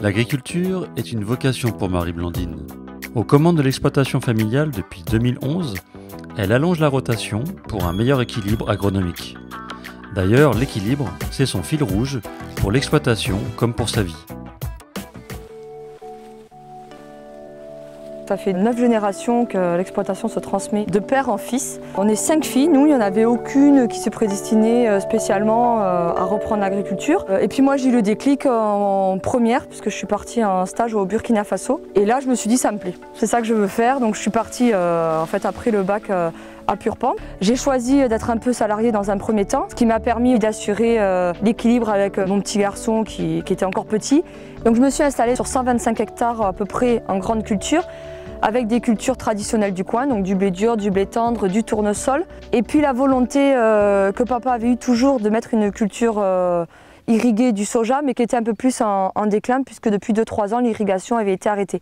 L'agriculture est une vocation pour Marie-Blandine. Aux commandes de l'exploitation familiale depuis 2011, elle allonge la rotation pour un meilleur équilibre agronomique. D'ailleurs, l'équilibre, c'est son fil rouge pour l'exploitation comme pour sa vie. Ça fait 9 générations que l'exploitation se transmet de père en fils. On est 5 filles, nous, il n'y en avait aucune qui se prédestinait spécialement à reprendre l'agriculture. Et puis moi j'ai eu le déclic en première, puisque je suis partie en stage au Burkina Faso. Et là je me suis dit ça me plaît, c'est ça que je veux faire. Donc je suis partie en fait après le bac à Purpan. J'ai choisi d'être un peu salariée dans un premier temps, ce qui m'a permis d'assurer l'équilibre avec mon petit garçon qui était encore petit. Donc je me suis installée sur 125 hectares à peu près en grande culture, avec des cultures traditionnelles du coin, donc du blé dur, du blé tendre, du tournesol. Et puis la volonté que papa avait eu toujours de mettre une culture irriguée du soja, mais qui était un peu plus en déclin, puisque depuis 2-3 ans, l'irrigation avait été arrêtée.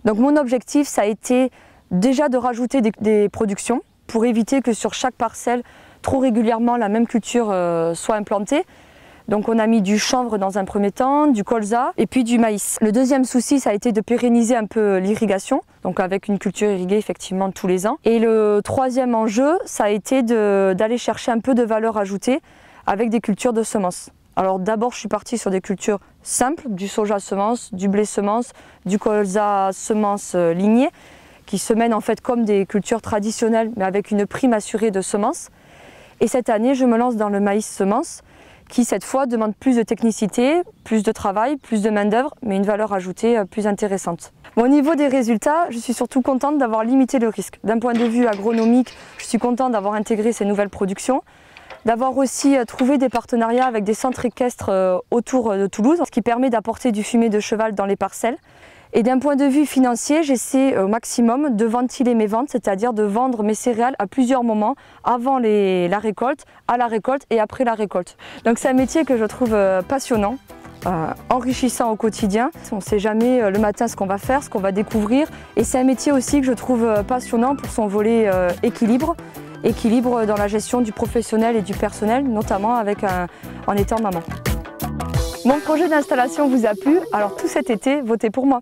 Donc mon objectif, ça a été déjà de rajouter des productions, pour éviter que sur chaque parcelle, trop régulièrement, la même culture soit implantée. Donc on a mis du chanvre dans un premier temps, du colza et puis du maïs. Le deuxième souci, ça a été de pérenniser un peu l'irrigation, donc avec une culture irriguée effectivement tous les ans. Et le troisième enjeu, ça a été d'aller chercher un peu de valeur ajoutée avec des cultures de semences. Alors d'abord, je suis partie sur des cultures simples, du soja semence, du blé semence, du colza semence lignée, qui se mènent en fait comme des cultures traditionnelles, mais avec une prime assurée de semences. Et cette année, je me lance dans le maïs semence, qui cette fois demande plus de technicité, plus de travail, plus de main-d'œuvre, mais une valeur ajoutée plus intéressante. Bon, au niveau des résultats, je suis surtout contente d'avoir limité le risque. D'un point de vue agronomique, je suis contente d'avoir intégré ces nouvelles productions, d'avoir aussi trouvé des partenariats avec des centres équestres autour de Toulouse, ce qui permet d'apporter du fumier de cheval dans les parcelles. Et d'un point de vue financier, j'essaie au maximum de ventiler mes ventes, c'est-à-dire de vendre mes céréales à plusieurs moments, avant la récolte, à la récolte et après la récolte. Donc c'est un métier que je trouve passionnant, enrichissant au quotidien. On ne sait jamais le matin ce qu'on va faire, ce qu'on va découvrir. Et c'est un métier aussi que je trouve passionnant pour son volet équilibre dans la gestion du professionnel et du personnel, notamment en étant maman. Mon projet d'installation vous a plu, alors tout cet été, votez pour moi.